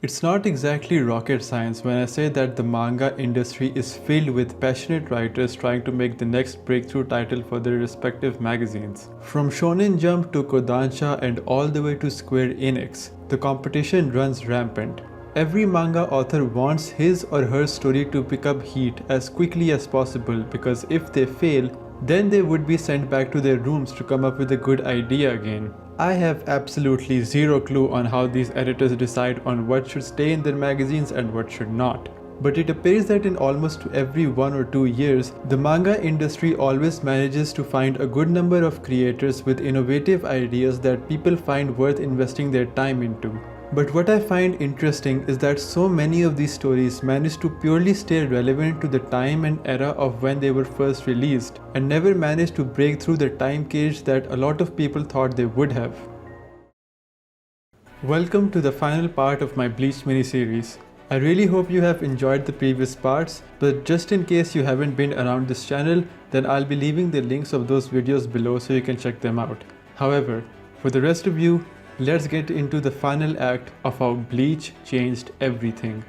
It's not exactly rocket science when I say that the manga industry is filled with passionate writers trying to make the next breakthrough title for their respective magazines. From Shonen Jump to Kodansha and all the way to Square Enix, the competition runs rampant. Every manga author wants his or her story to pick up heat as quickly as possible because if they fail, then they would be sent back to their rooms to come up with a good idea again. I have absolutely zero clue on how these editors decide on what should stay in their magazines and what should not. But it appears that in almost every 1 or 2 years, the manga industry always manages to find a good number of creators with innovative ideas that people find worth investing their time into. But what I find interesting is that so many of these stories manage to purely stay relevant to the time and era of when they were first released, and never manage to break through the time cage that a lot of people thought they would have. Welcome to the final part of my Bleach miniseries. I really hope you have enjoyed the previous parts, but just in case you haven't been around this channel, then I'll be leaving the links of those videos below so you can check them out. However, for the rest of you, let's get into the final act of how Bleach changed everything.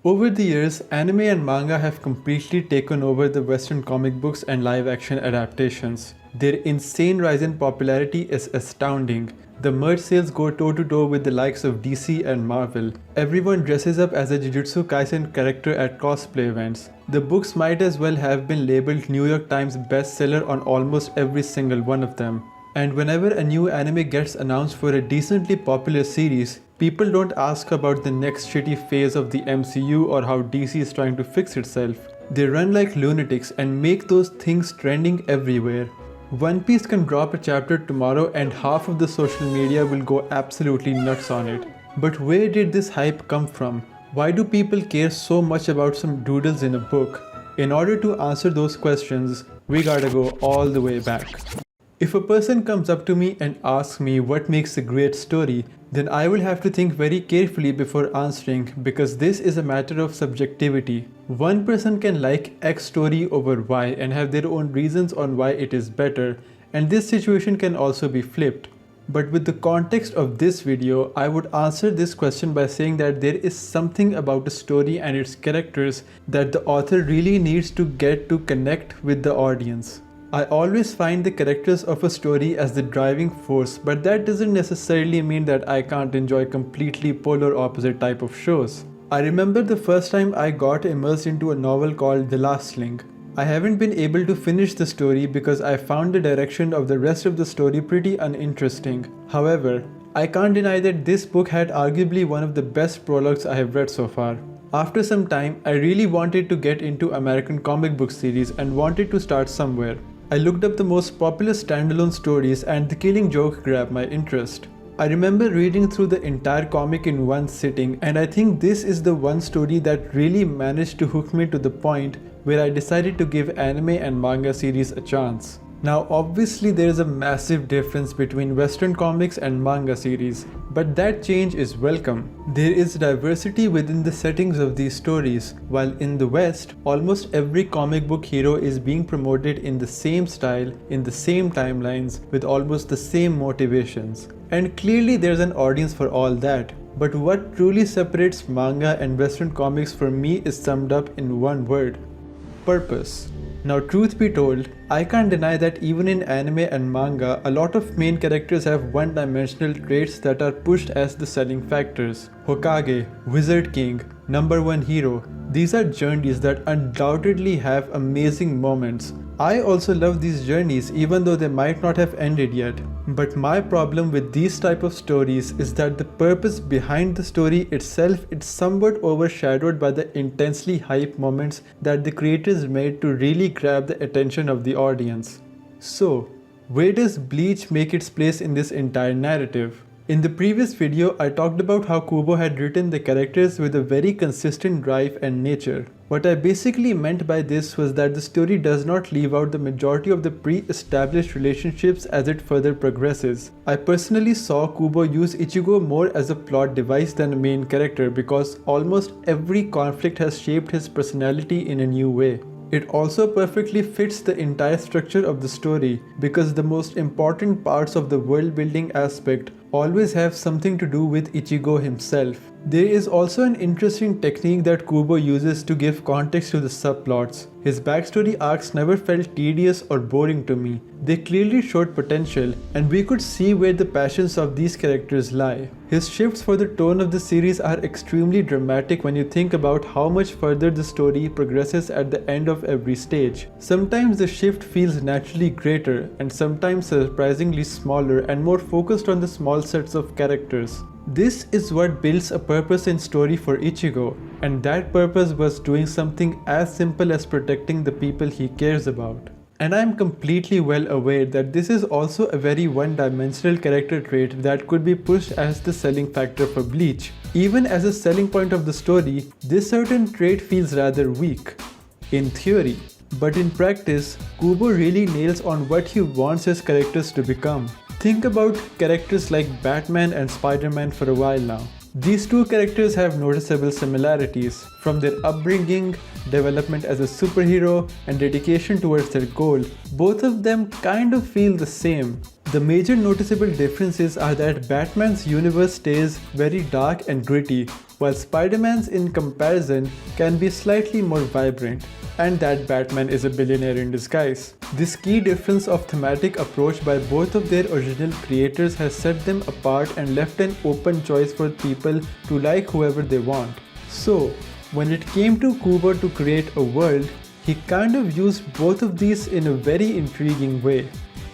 Over the years, anime and manga have completely taken over the Western comic books and live-action adaptations. Their insane rise in popularity is astounding. The merch sales go toe-to-toe with the likes of DC and Marvel. Everyone dresses up as a Jujutsu Kaisen character at cosplay events. The books might as well have been labeled New York Times bestseller on almost every single one of them. And whenever a new anime gets announced for a decently popular series, people don't ask about the next shitty phase of the MCU or how DC is trying to fix itself. They run like lunatics and make those things trending everywhere. One Piece can drop a chapter tomorrow and half of the social media will go absolutely nuts on it. But where did this hype come from? Why do people care so much about some doodles in a book? In order to answer those questions, we gotta go all the way back. If a person comes up to me and asks me what makes a great story, then I will have to think very carefully before answering because this is a matter of subjectivity. One person can like X story over Y and have their own reasons on why it is better, and this situation can also be flipped. But with the context of this video, I would answer this question by saying that there is something about a story and its characters that the author really needs to get to connect with the audience. I always find the characters of a story as the driving force, but that doesn't necessarily mean that I can't enjoy completely polar opposite type of shows. I remember the first time I got immersed into a novel called The Lastling. I haven't been able to finish the story because I found the direction of the rest of the story pretty uninteresting. However, I can't deny that this book had arguably one of the best prologues I have read so far. After some time, I really wanted to get into American comic book series and wanted to start somewhere. I looked up the most popular standalone stories and The Killing Joke grabbed my interest. I remember reading through the entire comic in one sitting, and I think this is the one story that really managed to hook me to the point where I decided to give anime and manga series a chance. Now obviously there is a massive difference between Western comics and manga series, but that change is welcome. There is diversity within the settings of these stories, while in the West, almost every comic book hero is being promoted in the same style, in the same timelines, with almost the same motivations. And clearly there's an audience for all that. But what truly separates manga and Western comics for me is summed up in one word: purpose. Now truth be told, I can't deny that even in anime and manga, a lot of main characters have one-dimensional traits that are pushed as the selling factors. Hokage, Wizard King, number one hero. These are journeys that undoubtedly have amazing moments. I also love these journeys even though they might not have ended yet. But my problem with these type of stories is that the purpose behind the story itself is somewhat overshadowed by the intensely hype moments that the creators made to really grab the attention of the audience. So, where does Bleach make its place in this entire narrative? In the previous video, I talked about how Kubo had written the characters with a very consistent drive and nature. What I basically meant by this was that the story does not leave out the majority of the pre-established relationships as it further progresses. I personally saw Kubo use Ichigo more as a plot device than a main character because almost every conflict has shaped his personality in a new way. It also perfectly fits the entire structure of the story because the most important parts of the world building aspect always have something to do with Ichigo himself. There is also an interesting technique that Kubo uses to give context to the subplots. His backstory arcs never felt tedious or boring to me. They clearly showed potential, and we could see where the passions of these characters lie. His shifts for the tone of the series are extremely dramatic when you think about how much further the story progresses at the end of every stage. Sometimes the shift feels naturally greater, and sometimes surprisingly smaller and more focused on the small sets of characters. This is what builds a purpose in story for Ichigo, and that purpose was doing something as simple as protecting the people he cares about. And I am completely well aware that this is also a very one-dimensional character trait that could be pushed as the selling factor for Bleach. Even as a selling point of the story, this certain trait feels rather weak, in theory. But in practice, Kubo really nails on what he wants his characters to become. Think about characters like Batman and Spider-Man for a while now. These two characters have noticeable similarities, from their upbringing, development as a superhero, and dedication towards their goal. Both of them kind of feel the same. The major noticeable differences are that Batman's universe stays very dark and gritty, while Spider-Man's in comparison can be slightly more vibrant, and that Batman is a billionaire in disguise. This key difference of thematic approach by both of their original creators has set them apart and left an open choice for people to like whoever they want. So, when it came to Kubo to create a world, he kind of used both of these in a very intriguing way.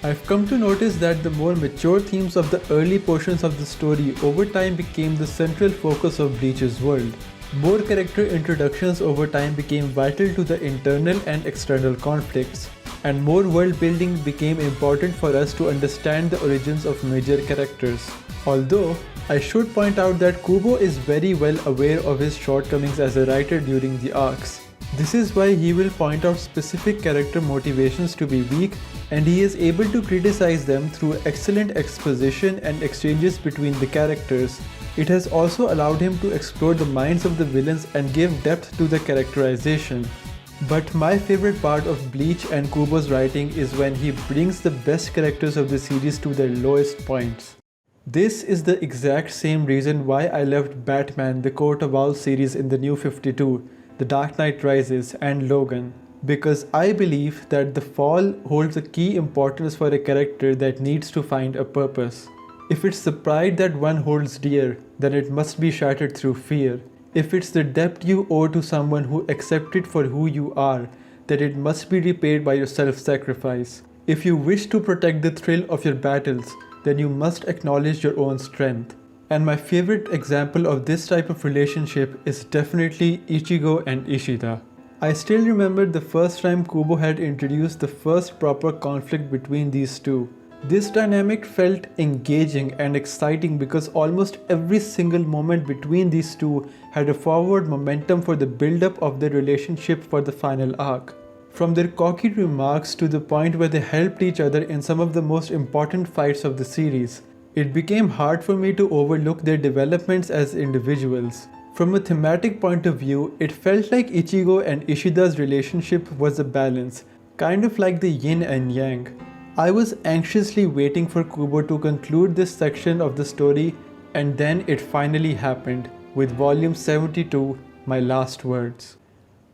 I've come to notice that the more mature themes of the early portions of the story over time became the central focus of Bleach's world. More character introductions over time became vital to the internal and external conflicts, and more world building became important for us to understand the origins of major characters. Although, I should point out that Kubo is very well aware of his shortcomings as a writer during the arcs. This is why he will point out specific character motivations to be weak, and he is able to criticize them through excellent exposition and exchanges between the characters. It has also allowed him to explore the minds of the villains and give depth to the characterization. But my favorite part of Bleach and Kubo's writing is when he brings the best characters of the series to their lowest points. This is the exact same reason why I loved Batman the Court of Owls series in the New 52, The Dark Knight Rises, and Logan. Because I believe that the fall holds a key importance for a character that needs to find a purpose. If it's the pride that one holds dear, then it must be shattered through fear. If it's the debt you owe to someone who accepted for who you are, then it must be repaid by your self-sacrifice. If you wish to protect the thrill of your battles, then you must acknowledge your own strength. And my favorite example of this type of relationship is definitely Ichigo and Ishida. I still remember the first time Kubo had introduced the first proper conflict between these two. This dynamic felt engaging and exciting because almost every single moment between these two had a forward momentum for the build-up of their relationship for the final arc. From their cocky remarks to the point where they helped each other in some of the most important fights of the series, it became hard for me to overlook their developments as individuals. From a thematic point of view, it felt like Ichigo and Ishida's relationship was a balance, kind of like the yin and yang. I was anxiously waiting for Kubo to conclude this section of the story, and then it finally happened, with volume 72, My Last Words.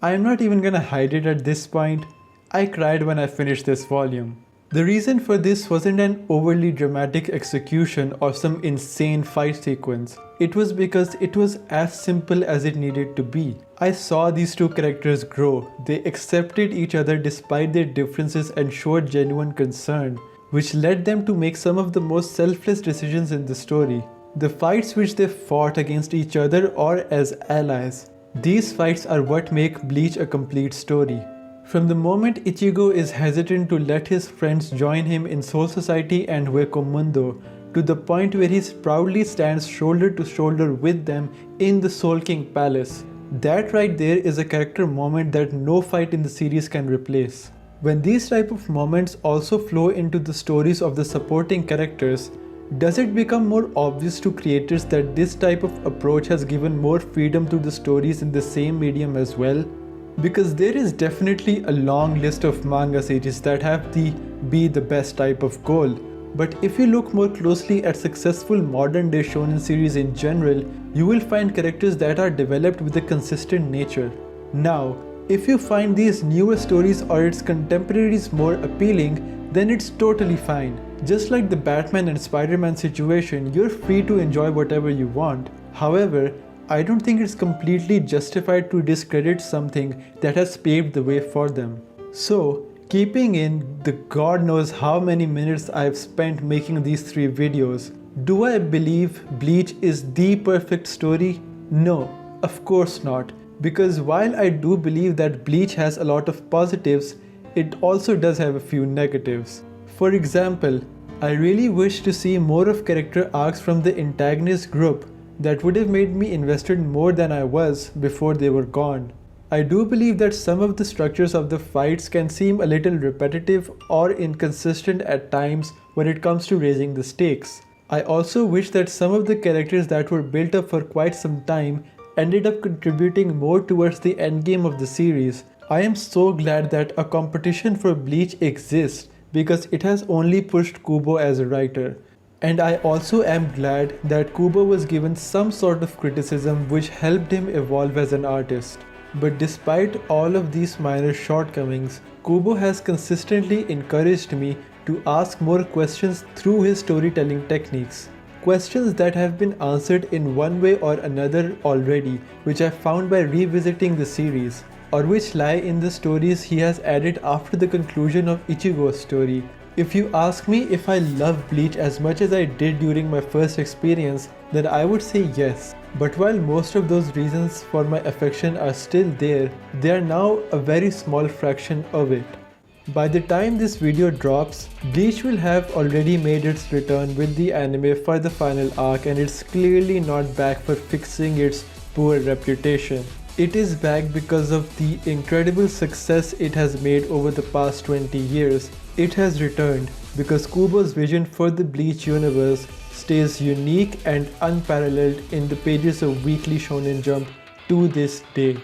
I am not even gonna hide it at this point, I cried when I finished this volume. The reason for this wasn't an overly dramatic execution or some insane fight sequence. It was because it was as simple as it needed to be. I saw these two characters grow. They accepted each other despite their differences and showed genuine concern, which led them to make some of the most selfless decisions in the story. The fights which they fought against each other or as allies. These fights are what make Bleach a complete story. From the moment Ichigo is hesitant to let his friends join him in Soul Society and Hueco Mundo, to the point where he proudly stands shoulder to shoulder with them in the Soul King Palace. That right there is a character moment that no fight in the series can replace. When these type of moments also flow into the stories of the supporting characters, does it become more obvious to creators that this type of approach has given more freedom to the stories in the same medium as well? Because there is definitely a long list of manga series that have the be the best type of goal. But if you look more closely at successful modern day shonen series in general, you will find characters that are developed with a consistent nature. Now, if you find these newer stories or its contemporaries more appealing, then it's totally fine. Just like the Batman and Spider-Man situation, you're free to enjoy whatever you want. However, I don't think it's completely justified to discredit something that has paved the way for them. So, keeping in the god knows how many minutes I've spent making these 3 videos, do I believe Bleach is the perfect story? No, of course not. Because while I do believe that Bleach has a lot of positives, it also does have a few negatives. For example, I really wish to see more of character arcs from the antagonist group that would have made me invested more than I was before they were gone. I do believe that some of the structures of the fights can seem a little repetitive or inconsistent at times when it comes to raising the stakes. I also wish that some of the characters that were built up for quite some time ended up contributing more towards the endgame of the series. I am so glad that a competition for Bleach exists because it has only pushed Kubo as a writer. And I also am glad that Kubo was given some sort of criticism which helped him evolve as an artist. But despite all of these minor shortcomings, Kubo has consistently encouraged me to ask more questions through his storytelling techniques. Questions that have been answered in one way or another already, which I found by revisiting the series, or which lie in the stories he has added after the conclusion of Ichigo's story. If you ask me if I love Bleach as much as I did during my first experience, then I would say yes. But while most of those reasons for my affection are still there, they are now a very small fraction of it. By the time this video drops, Bleach will have already made its return with the anime for the final arc, and it's clearly not back for fixing its poor reputation. It is back because of the incredible success it has made over the past 20 years. It has returned because Kubo's vision for the Bleach universe stays unique and unparalleled in the pages of Weekly Shonen Jump to this day.